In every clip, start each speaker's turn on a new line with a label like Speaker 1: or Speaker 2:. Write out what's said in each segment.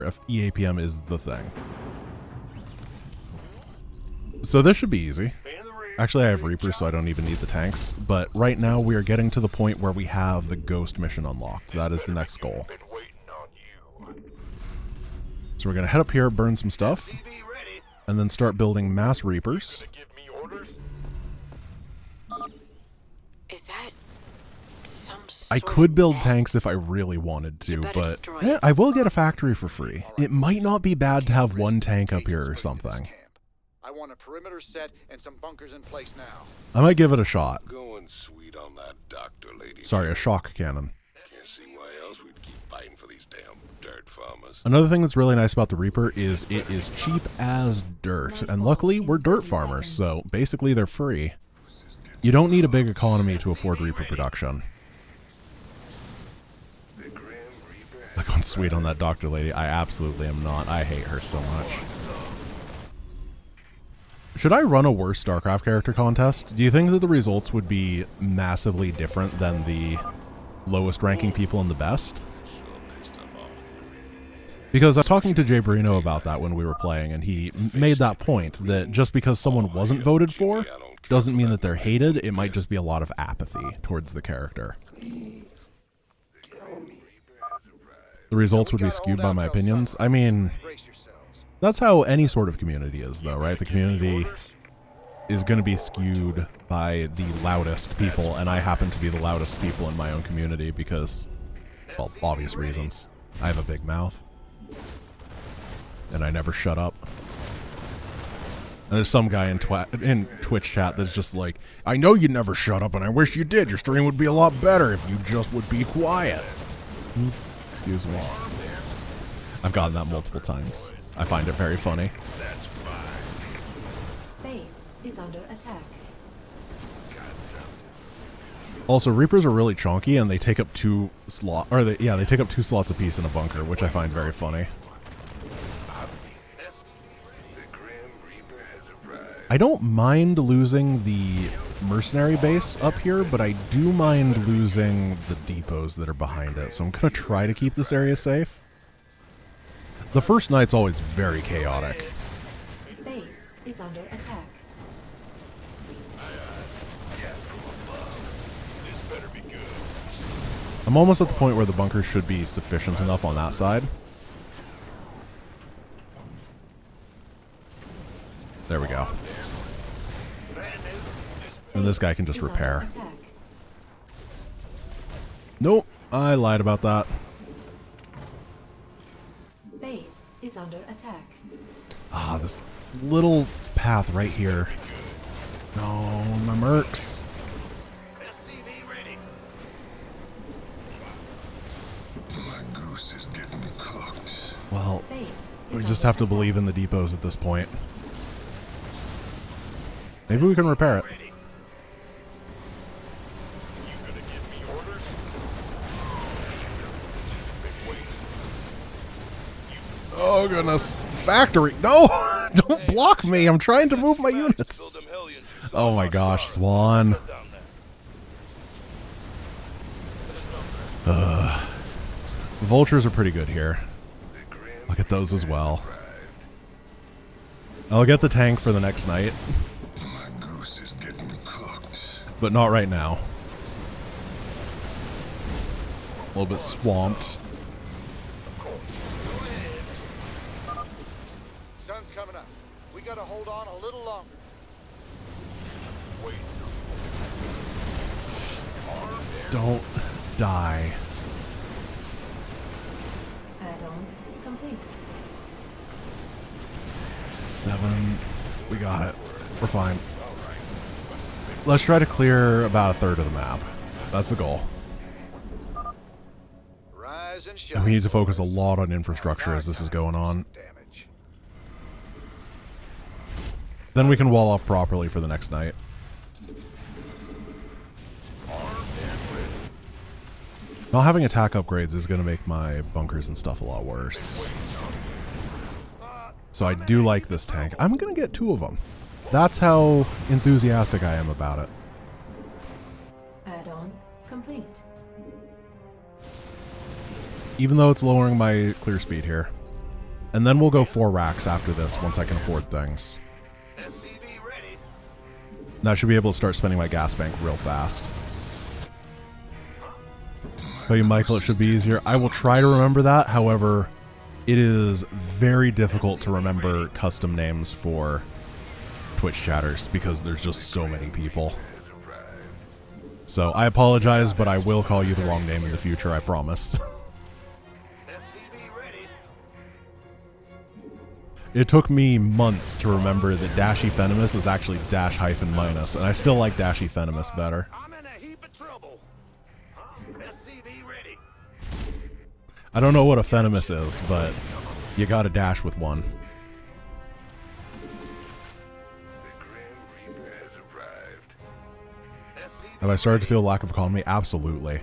Speaker 1: if EAPM is the thing. So this should be easy. Actually, I have Reapers, so I don't even need the tanks. But right now, we are getting to the point where we have the Ghost mission unlocked. That is the next goal. So we're going to head up here, burn some stuff, and then start building mass Reapers.
Speaker 2: Is that some
Speaker 1: I
Speaker 2: sort
Speaker 1: could
Speaker 2: of
Speaker 1: build
Speaker 2: nest?
Speaker 1: tanks if I really wanted to,
Speaker 2: better
Speaker 1: but
Speaker 2: destroy
Speaker 1: yeah,
Speaker 2: it.
Speaker 1: I will get a factory for free. It might not be bad to have one tank up here or something.
Speaker 3: I want a perimeter set and some bunkers in place now.
Speaker 1: I might give it a shot.
Speaker 4: Going sweet on that doctor lady.
Speaker 1: Sorry, a shock cannon.
Speaker 4: Can't see why else we'd keep fighting for these damn dirt farmers.
Speaker 1: Another thing that's really nice about the Reaper is it is cheap as dirt, and luckily we're dirt farmers, so basically they're free. You don't need a big economy to afford Reaper production. I'm going sweet on that doctor lady. I absolutely am not. I hate her so much. Should I run a worse StarCraft character contest? Do you think that the results would be massively different than the lowest ranking people and the best? Because I was talking to Jay Brino about that when we were playing, and he made that point that just because someone wasn't voted for doesn't mean that they're hated. It might just be a lot of apathy towards the character. The results would be skewed by my opinions. I mean, that's how any sort of community is, though, right? The community is going to be skewed by the loudest people, and I happen to be the loudest people in my own community because, well, obvious reasons. I have a big mouth, and I never shut up. And there's some guy in Twitch chat that's just like, I know you never shut up, and I wish you did. Your stream would be a lot better if you just would be quiet. Excuse me. I've gotten that multiple times. I find it very funny.
Speaker 5: Base is under attack.
Speaker 1: Also, Reapers are really chonky, and they take up two slots apiece in a bunker, which I find very funny. I don't mind losing the mercenary base up here, but I do mind losing the depots that are behind it, so I'm going to try to keep this area safe. The first night's always very chaotic.
Speaker 5: Base is under attack.
Speaker 1: I'm almost at the point where the bunker should be sufficient enough on that side. There we go. And this guy can just repair. Nope, I lied about that.
Speaker 5: Base is under attack.
Speaker 1: Ah, this little path right here. No, my mercs. Well, we just have to believe in the depots at this point. Maybe we can repair it. Oh goodness. Factory! No! Don't block me! I'm trying to move my units! Oh my gosh, Swan. Vultures are pretty good here. Look at those as well. I'll get the tank for the next night. But not right now. A little bit swamped.
Speaker 3: Sun's coming up. We gotta hold on a little longer.
Speaker 1: Don't die.
Speaker 5: Add-on complete.
Speaker 1: 7. We got it. We're fine. Let's try to clear about a third of the map. That's the goal.
Speaker 3: Rise and shine.
Speaker 1: And we need to focus a lot on infrastructure as this is going on. Then we can wall off properly for the next night. Not having attack upgrades is going to make my bunkers and stuff a lot worse. So I do like this tank. I'm going to get 2 of them. That's how enthusiastic I am about it.
Speaker 5: Add-on complete.
Speaker 1: Even though it's lowering my clear speed here. And then we'll go 4 racks after this once I can afford things. Now I should be able to start spending my gas bank real fast. Tell you, Michael, it should be easier. I will try to remember that. However, it is very difficult to remember custom names for Twitch chatters because there's just so many people. So I apologize, but I will call you the wrong name in the future, I promise. It took me months to remember that Dashy Venomous is actually dash hyphen minus, and I still like Dashy Venomous better.
Speaker 6: I'm in a heap of trouble. SCV ready.
Speaker 1: I don't know what a Venomous is, but you gotta dash with one. Have I started to feel a lack of economy? Absolutely.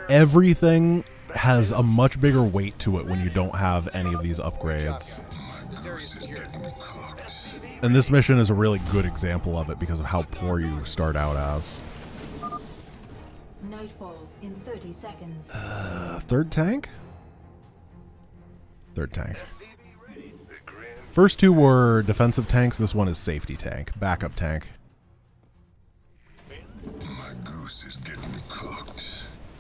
Speaker 1: Everything has a much bigger weight to it when you don't have any of these upgrades.
Speaker 3: This area's secure.
Speaker 1: And this mission is a really good example of it because of how poor you start out as.
Speaker 5: Nightfall in 30 seconds.
Speaker 1: Third tank? Third tank. First 2 were defensive tanks. This one is safety tank. Backup tank.
Speaker 4: My goose is getting cooked.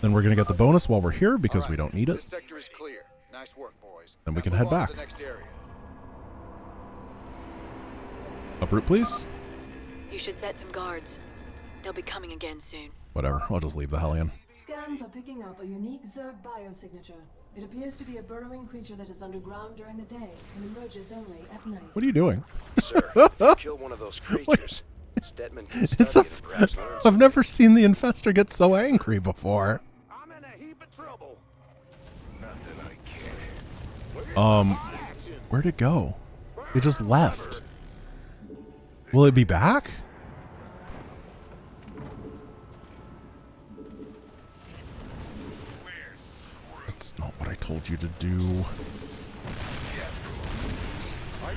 Speaker 1: Then we're going to get the bonus while we're here because we don't need
Speaker 3: This
Speaker 1: it.
Speaker 3: sector is clear. Nice work, boys.
Speaker 1: Then we
Speaker 3: Now
Speaker 1: can
Speaker 3: move
Speaker 1: head
Speaker 3: on to
Speaker 1: back.
Speaker 3: the next area.
Speaker 1: Uproot, please.
Speaker 2: You should set some guards. They'll be coming again soon.
Speaker 1: Whatever. I'll just leave the Hellion.
Speaker 5: Scans are picking up a unique Zerg biosignature. It appears to be a burrowing creature that is underground during the day and emerges only at night.
Speaker 1: What are you doing?
Speaker 7: Sir, if you kill one of those creatures, Stetman can study
Speaker 1: It's a,
Speaker 7: it and perhaps learn
Speaker 1: I've
Speaker 7: something.
Speaker 1: never seen the Infestor get so angry before.
Speaker 6: I'm in a heap of trouble.
Speaker 1: Where'd it go? It just left. Will it be back? That's not what I told you to do.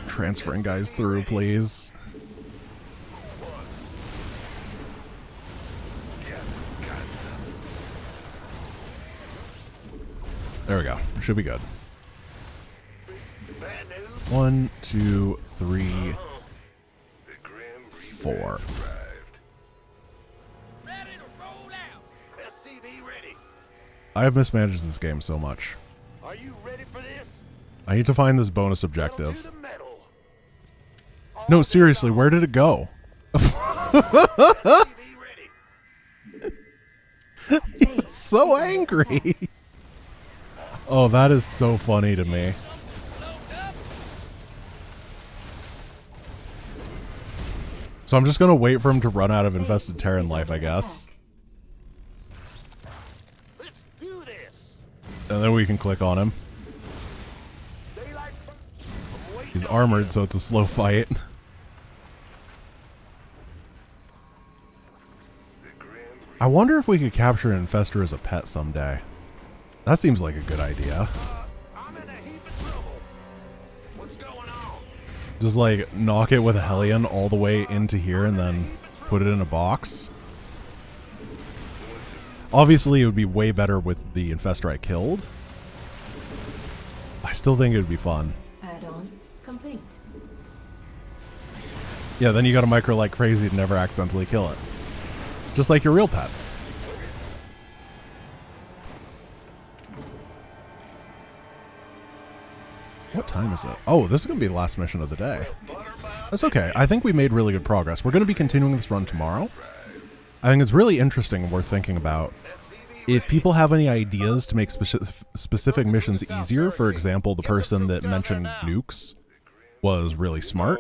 Speaker 1: Transferring guys through, please. There we go. Should be good. 1, 2, 3, 4.
Speaker 6: Ready to roll out. SCV ready.
Speaker 1: I have mismanaged this game so much.
Speaker 6: Are you ready for this?
Speaker 1: I need to find this bonus
Speaker 6: To
Speaker 1: objective.
Speaker 6: the metal.
Speaker 1: No, seriously, where did it go?
Speaker 6: SCV ready.
Speaker 5: Base
Speaker 1: So
Speaker 5: is under
Speaker 1: angry.
Speaker 5: attack.
Speaker 1: Oh, that is so funny to me. So I'm just gonna wait for him to run out of infested
Speaker 5: Base
Speaker 1: Terran
Speaker 5: is
Speaker 1: life, I
Speaker 5: under
Speaker 1: guess.
Speaker 5: attack.
Speaker 6: Let's do this.
Speaker 1: And then we can click on him.
Speaker 6: Daylight's first. I'm waiting
Speaker 1: He's
Speaker 6: on
Speaker 1: armored, so it's a slow fight. I wonder if we could capture an Infestor as a pet someday. That seems like a good idea.
Speaker 6: I'm in a heap of trouble. What's going on?
Speaker 1: Just like knock it with a Hellion all the way into here and then put it in a box. Obviously, it would be way better with the Infestor I killed. I still think it would be fun.
Speaker 5: Add-on complete.
Speaker 1: Yeah, then you got to micro like crazy to never accidentally kill it. Just like your real pets. What time is it? Oh, this is going to be the last mission of the day. That's okay. I think we made really good progress. We're going to be continuing this run tomorrow. I think it's really interesting and worth thinking about. If people have any ideas to make specific missions easier, for example, the person that mentioned nukes was really smart.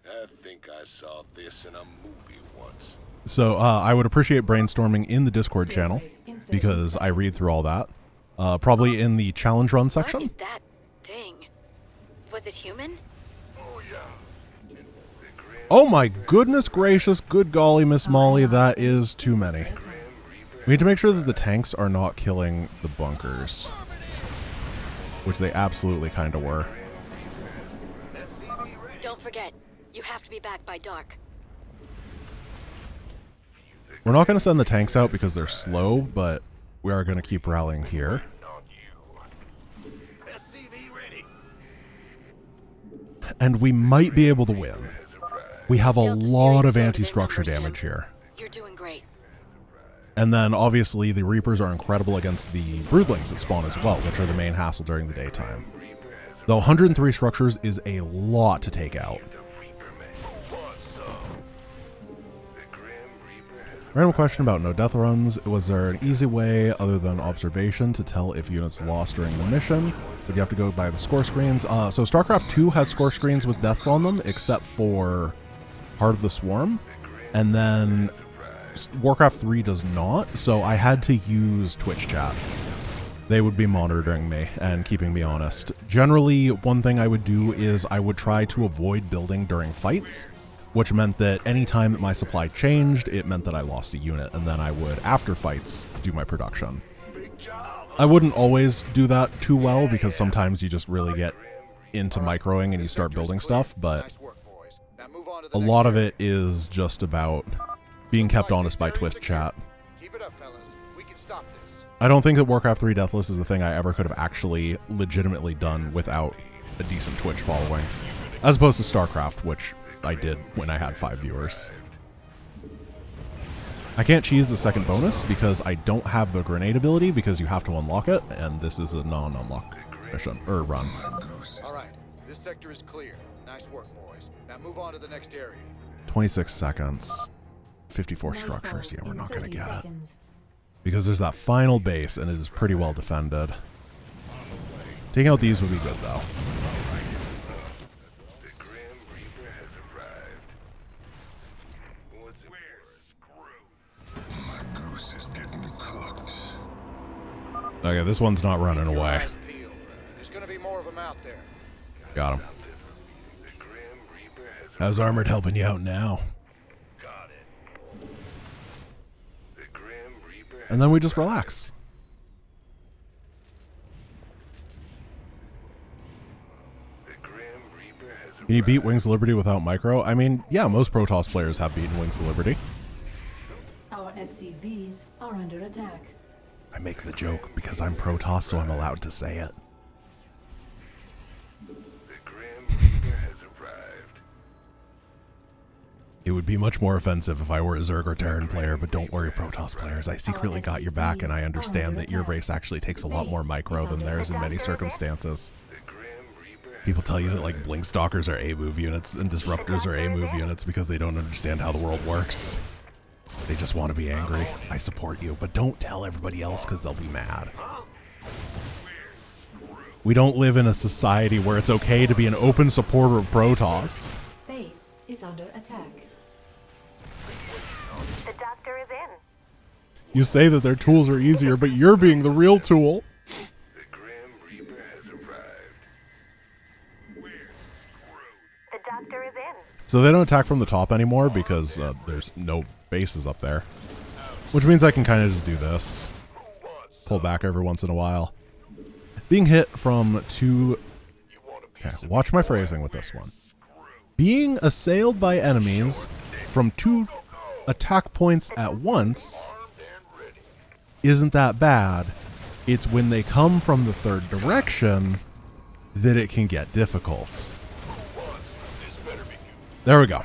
Speaker 4: I think I saw this in a movie once.
Speaker 1: So I would appreciate brainstorming in the Discord channel because I read through all that. Probably in the challenge run
Speaker 2: What
Speaker 1: section.
Speaker 2: is that thing? Was it human?
Speaker 1: Oh my goodness gracious, good golly, Miss Molly, that is too many. We need to make sure that the tanks are not killing the bunkers. Which they absolutely kind of were.
Speaker 2: Don't forget, you have to be back by dark.
Speaker 1: We're not going to send the tanks out because they're slow, but we are going to keep rallying here. and we might be able to win. We have a
Speaker 2: Delta
Speaker 1: lot
Speaker 2: Series
Speaker 1: of
Speaker 2: go to
Speaker 1: anti-structure
Speaker 2: their numbers,
Speaker 1: damage
Speaker 2: Jim.
Speaker 1: here.
Speaker 2: You're doing great.
Speaker 1: And then, obviously, the Reapers are incredible against the Broodlings that spawn as well, which are the main hassle during the daytime. Though 103 structures is a lot to take out. Random question about no death runs. Was there an easy way, other than observation, to tell if units lost during the mission? Would you have to go by the score screens? So StarCraft 2 has score screens with deaths on them, except for Heart of the Swarm. And then Warcraft 3 does not, so I had to use Twitch chat. They would be monitoring me and keeping me honest. Generally, one thing I would do is I would try to avoid building during fights, which meant that any time that my supply changed, it meant that I lost a unit, and then I would, after fights, do my production. I wouldn't always do that too well, because sometimes you just really get into microing and you start building stuff, but
Speaker 3: Nice work, boys. Now move on to the
Speaker 1: a
Speaker 3: next
Speaker 1: lot of
Speaker 3: area.
Speaker 1: it is just about being kept honest by Twitch chat.
Speaker 3: Keep it up, fellas. We can stop this.
Speaker 1: I don't think that Warcraft 3 Deathless is a thing I ever could have actually legitimately done without a decent Twitch following, as opposed to StarCraft, which I did when I had 5 viewers. I can't cheese the second bonus because I don't have the grenade ability, because you have to unlock it, and this is a non-unlock mission, or run.
Speaker 3: All right. This sector is clear. Nice work, boys. Now move on to the next area.
Speaker 1: 26 seconds. 54
Speaker 5: Nightfall
Speaker 1: structures. Yeah, we're
Speaker 5: in
Speaker 1: not going to
Speaker 5: 30
Speaker 1: get it.
Speaker 5: seconds.
Speaker 1: Because there's that final base, and it is pretty well defended. Taking out these would be good, though. Okay, this one's not running
Speaker 3: Your
Speaker 1: away.
Speaker 3: eyes peeled. There's going to be more of them out there.
Speaker 1: Got him. How's Armored helping you out now? And then we just relax. Can you beat Wings of Liberty without micro? I mean, yeah, most Protoss players have beaten Wings of Liberty.
Speaker 5: Our SCVs are under attack.
Speaker 1: I make the joke because I'm Protoss, so I'm allowed to say it. It would be much more offensive if I were a Zerg or Terran player, but don't worry, Protoss players. I secretly got your back, and I understand that your race actually takes a lot more micro than theirs in many circumstances. People tell you that, like, Blink Stalkers are A-move units and Disruptors are A-move units because they don't understand how the world works. They just want to be angry. I support you, but don't tell everybody else because they'll be mad. We don't live in a society where it's okay to be an open supporter of Protoss.
Speaker 5: Base is under attack.
Speaker 8: The doctor is in.
Speaker 1: You say that their tools are easier, but you're being the real tool.
Speaker 8: The doctor is in.
Speaker 1: So they don't attack from the top anymore because there's no bases up there. Which means I can kind of just do this. Pull back every once in a while. Being hit from two... Okay, watch my phrasing with this one. Being assailed by enemies from 2 attack points at once isn't that bad. It's when they come from the third direction that it can get difficult. There we go.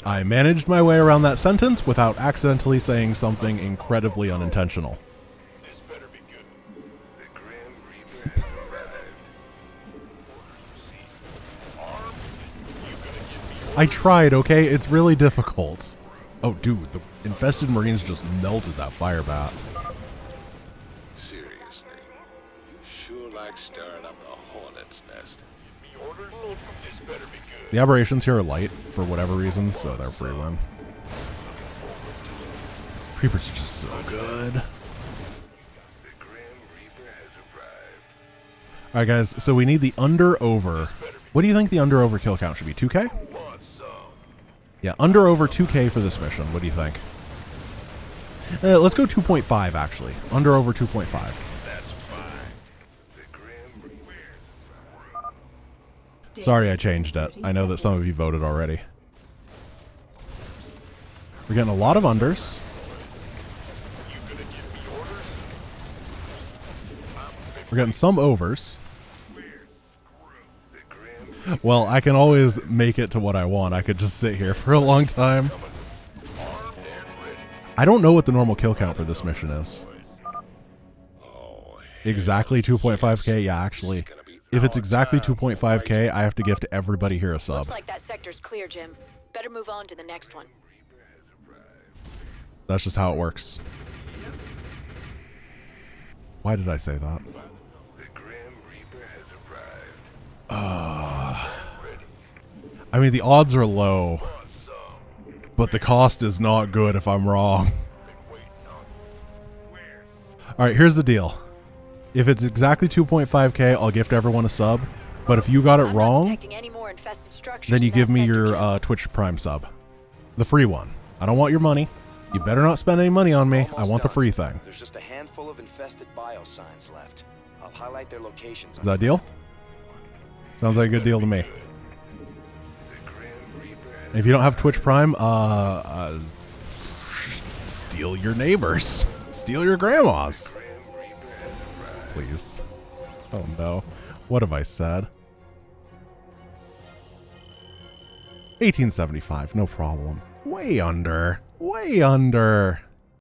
Speaker 1: I managed my way around that sentence without accidentally saying something incredibly unintentional. I tried, okay? It's really difficult. Oh, dude, the infested Marines just melted that fire bat.
Speaker 4: Seriously, you sure like stirring up the hornet's nest.
Speaker 1: The aberrations here are light for whatever reason, so they're free win. Creepers are just so good. Alright guys, so we need the under-over. What do you think the under-over kill count should be? 2k? Yeah, under-over 2k for this mission. What do you think? Let's go 2.5 actually. Under-over 2.5. Sorry I changed it. I know that some of you voted already. We're getting a lot of unders. We're getting some overs. Well, I can always make it to what I want. I could just sit here for a long time. I don't know what the normal kill count for this mission is. Exactly 2.5k? Yeah, actually. If it's exactly 2.5k, I have to give to everybody here a sub.
Speaker 2: Looks like that sector's clear, Jim. Better move on to the next one.
Speaker 1: That's just how it works. Why did I say that? I mean, the odds are low, but the cost is not good if I'm wrong. Alright, here's the deal. If it's exactly 2.5k, I'll gift everyone a sub. But if you got it wrong, then you give me your Twitch Prime sub. The free one. I don't want your money. You better not spend any money on me. I want the free thing.
Speaker 7: There's just a handful of infested biosigns left. I'll highlight their locations.
Speaker 1: Is that a deal? Sounds like a good deal to me. If you don't have Twitch Prime, steal your neighbors. Steal your grandmas. Please. Oh no. What have I said? 1875, no problem. Way under. Way under.